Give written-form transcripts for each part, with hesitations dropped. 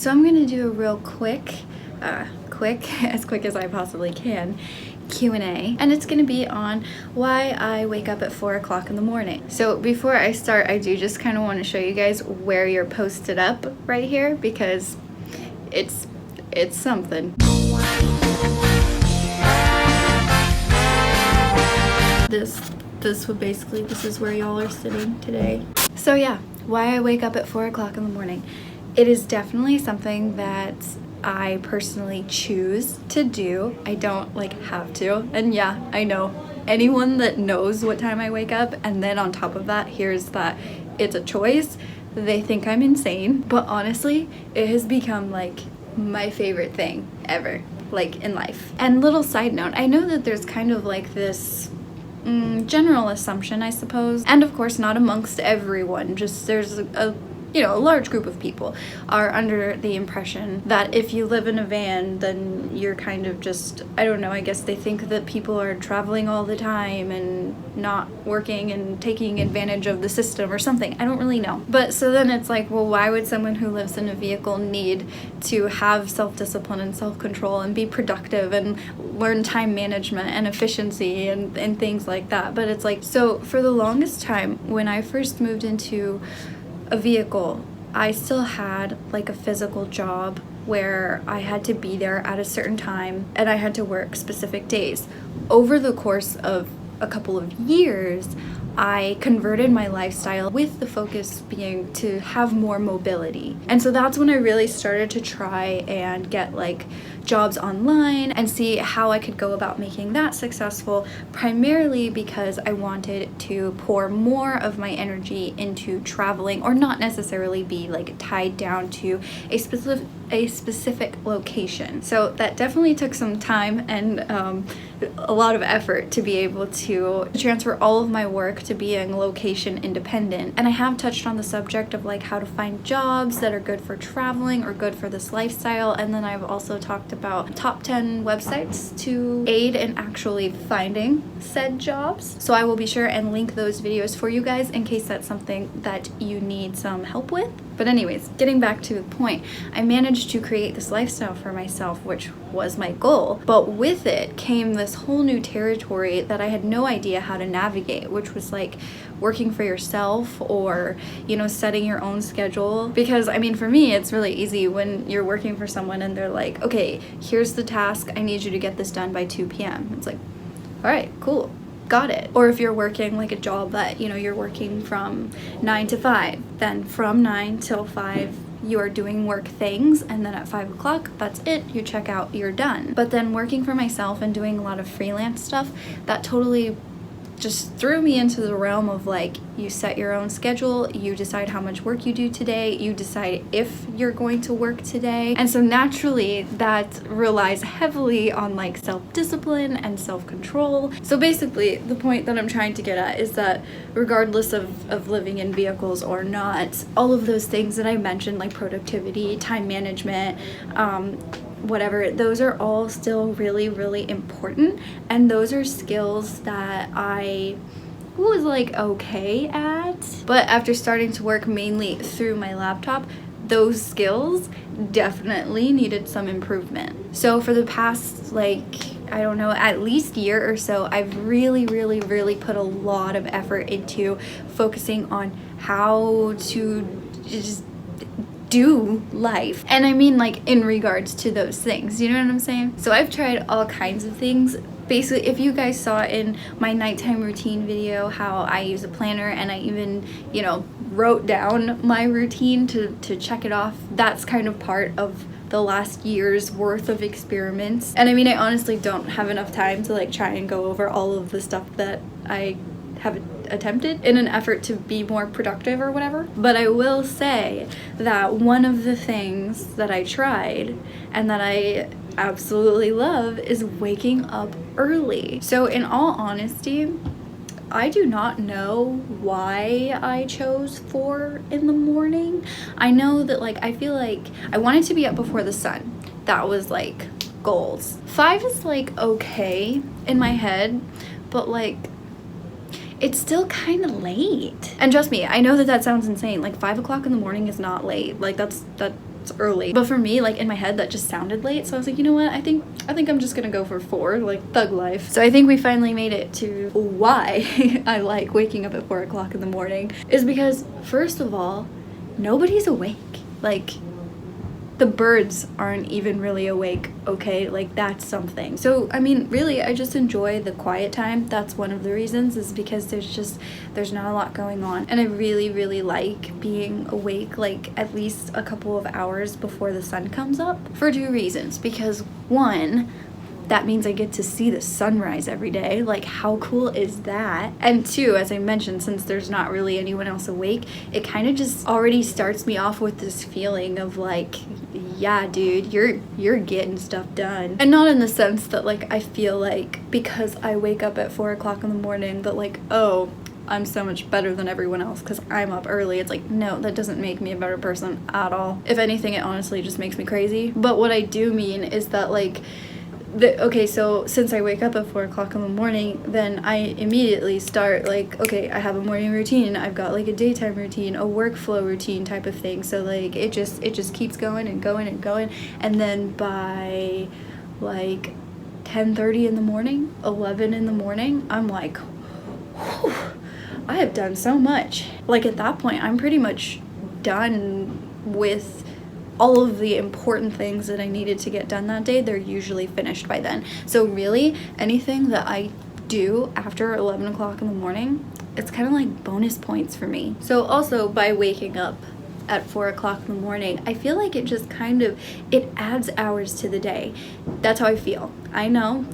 So I'm gonna do a real quick, as quick as I possibly can, Q&A, and it's gonna be on why I wake up at 4 o'clock in the morning. So before I start, I do just kind of want to show you guys where you're posted up right here, because it's something. This is where y'all are sitting today. So yeah, why I wake up at 4 o'clock in the morning. It is definitely something that I personally choose to do. I don't have to. And yeah, I know anyone that knows what time I wake up and then on top of that hears that it's a choice, they think I'm insane. But honestly, it has become my favorite thing ever, in life. And little side note, I know that there's kind of this general assumption, I suppose, and of course not amongst everyone, just there's a large group of people are under the impression that if you live in a van, then you're kind of just, I don't know, I guess they think that people are traveling all the time and not working and taking advantage of the system or something. I don't really know. But so then it's well, why would someone who lives in a vehicle need to have self-discipline and self-control and be productive and learn time management and efficiency and things like that? But it's so for the longest time, when I first moved into a vehicle, I still had a physical job where I had to be there at a certain time and I had to work specific days. Over the course of a couple of years, I converted my lifestyle with the focus being to have more mobility. And so that's when I really started to try and get jobs online and see how I could go about making that successful, primarily because I wanted to pour more of my energy into traveling, or not necessarily be tied down to a specific location. So that definitely took some time and a lot of effort to be able to transfer all of my work to being location independent. And I have touched on the subject of how to find jobs that are good for traveling or good for this lifestyle, and then I've also talked about top 10 websites to aid in actually finding said jobs. So I will be sure and link those videos for you guys in case that's something that you need some help with. But anyways, getting back to the point, I managed to create this lifestyle for myself, which was my goal. But with it came this whole new territory that I had no idea how to navigate, which was working for yourself or, setting your own schedule. Because for me, it's really easy when you're working for someone and they're okay, here's the task, I need you to get this done by 2 p.m. It's all right, cool. Got it. Or if you're working a job that you're working from 9 to 5, then from 9 till 5 you are doing work things, and then at 5 o'clock that's it, you check out, you're done. But then working for myself and doing a lot of freelance stuff, that totally just threw me into the realm of you set your own schedule, you decide how much work you do today, you decide if you're going to work today. And so naturally that relies heavily on self-discipline and self-control. So basically the point that I'm trying to get at is that regardless of living in vehicles or not, all of those things that I mentioned, productivity, time management, whatever, those are all still really, really important, and those are skills that I was okay at. But after starting to work mainly through my laptop, those skills definitely needed some improvement. So for the past I don't know, at least year or so, I've really, really, really put a lot of effort into focusing on how to just do life. And in regards to those things, you know what I'm saying? So I've tried all kinds of things. Basically, if you guys saw in my nighttime routine video how I use a planner and I even, wrote down my routine to check it off, that's kind of part of the last year's worth of experiments. And I honestly don't have enough time to try and go over all of the stuff that I have attempted in an effort to be more productive or whatever. But I will say that one of the things that I tried and that I absolutely love is waking up early. So in all honesty, I do not know why I chose 4 in the morning. I know that I feel I wanted to be up before the sun. That was goals. 5 is okay in my head, but it's still kind of late. And trust me, I know that sounds insane. 5 o'clock in the morning is not late. it's early. But for me, like in my head, that just sounded late. So I was like, you know what? I think I'm just gonna go for 4, like thug life. So I think we finally made it to why I like waking up at 4 o'clock in the morning is because, first of all, nobody's awake. Like, the birds aren't even really awake, okay? Like, that's something. So, I mean, really, I just enjoy the quiet time. That's one of the reasons, is because there's not a lot going on. And I really, really like being awake, like, at least a couple of hours before the sun comes up for 2 reasons. Because, one, that means I get to see the sunrise every day. Like, how cool is that? And 2, as I mentioned, since there's not really anyone else awake, it kind of just already starts me off with this feeling of like, yeah, dude, you're getting stuff done. And not in the sense that like I feel like because I wake up at 4 o'clock in the morning that like, oh, I'm so much better than everyone else because I'm up early. It's like, no, that doesn't make me a better person at all. If anything, it honestly just makes me crazy. But what I do mean is that like, okay, so since I wake up at 4 o'clock in the morning, then I immediately start like, okay, I have a morning routine. I've got like a daytime routine, a workflow routine type of thing. So like it just keeps going and going and going. And then by like 10:30 in the morning, 11 in the morning, I'm like, whew, I have done so much. Like at that point, I'm pretty much done with all of the important things that I needed to get done that day. They're usually finished by then. So really, anything that I do after 11 o'clock in the morning, it's kind of like bonus points for me. So also by waking up at 4 o'clock in the morning, I feel like it just kind of, it adds hours to the day. That's how I feel. I know,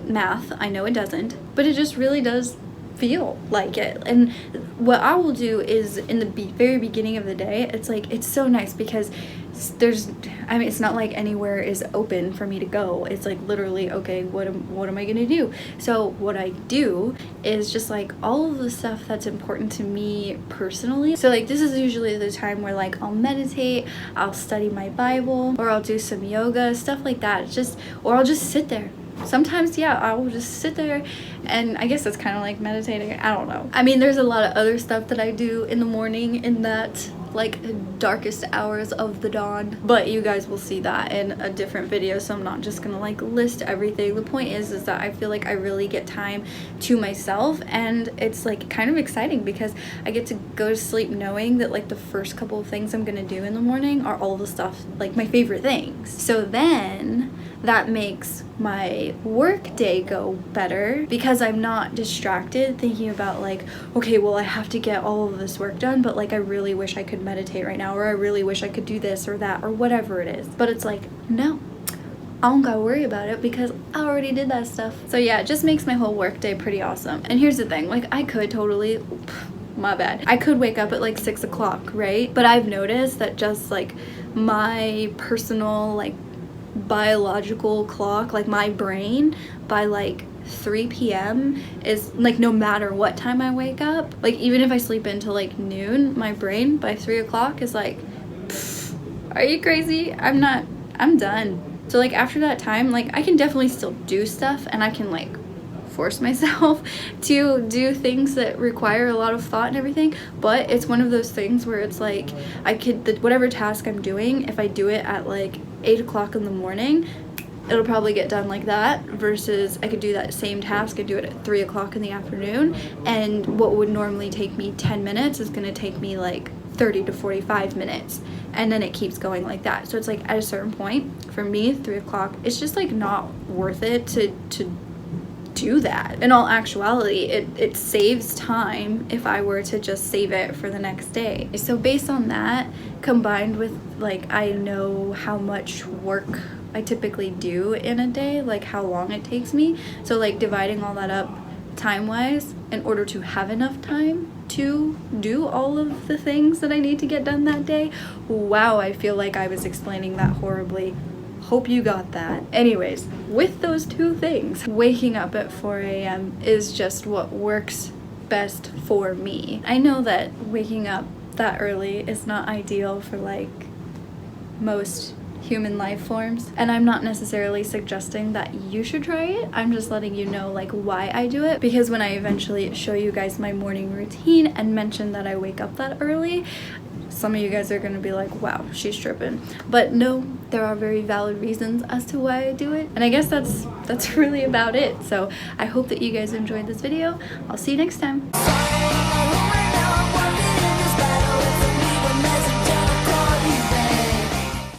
math, I know it doesn't, but it just really does feel like it. And what I will do is in the very beginning of the day, it's like, it's so nice because it's not like anywhere is open for me to go. It's like literally, okay, what am I gonna do? So what I do is just like all of the stuff that's important to me personally. So like this is usually the time where like I'll meditate, I'll study my Bible, or I'll do some yoga, stuff like that. Or I'll just sit there. Sometimes, yeah, I will just sit there, and I guess that's kind of like meditating. I don't know. I mean, there's a lot of other stuff that I do in the morning in that like darkest hours of the dawn, but you guys will see that in a different video, so I'm not just gonna like list everything. The point is that I feel like I really get time to myself, and it's like kind of exciting because I get to go to sleep knowing that like the first couple of things I'm gonna do in the morning are all the stuff, like my favorite things. So then that makes my work day go better because I'm not distracted thinking about like, okay, well, I have to get all of this work done, but like I really wish I could meditate right now, or I really wish I could do this or that or whatever it is. But it's like, no, I don't gotta worry about it because I already did that stuff. So yeah, it just makes my whole work day pretty awesome. And here's the thing, like I could totally, my bad, I could wake up at like 6 o'clock, right? But I've noticed that just like my personal like biological clock, like my brain, by like 3 p.m. is like, no matter what time I wake up, like even if I sleep until like noon, my brain by 3 o'clock is like, are you crazy? I'm done. So like after that time, like I can definitely still do stuff, and I can like force myself to do things that require a lot of thought and everything, but it's one of those things where it's like I could, whatever task I'm doing, if I do it at like 8 o'clock in the morning, it'll probably get done like that, versus I could do that same task and do it at 3 o'clock in the afternoon, and what would normally take me 10 minutes is going to take me like 30 to 45 minutes, and then it keeps going like that. So it's like at a certain point for me, 3 o'clock, it's just like not worth it to do that. In all actuality, it saves time if I were to just save it for the next day. So based on that, combined with like I know how much work I typically do in a day, like how long it takes me, so like dividing all that up time-wise in order to have enough time to do all of the things that I need to get done that day. Wow, I feel like I was explaining that horribly. Hope you got that. Anyways, with those two things, waking up at 4 a.m. is just what works best for me. I know that waking up that early is not ideal for like most human life forms, and I'm not necessarily suggesting that you should try it. I'm just letting you know like why I do it, because when I eventually show you guys my morning routine and mention that I wake up that early, some of you guys are gonna be like, wow, she's tripping. But no, there are very valid reasons as to why I do it. And I guess that's really about it. So I hope that you guys enjoyed this video. I'll see you next time.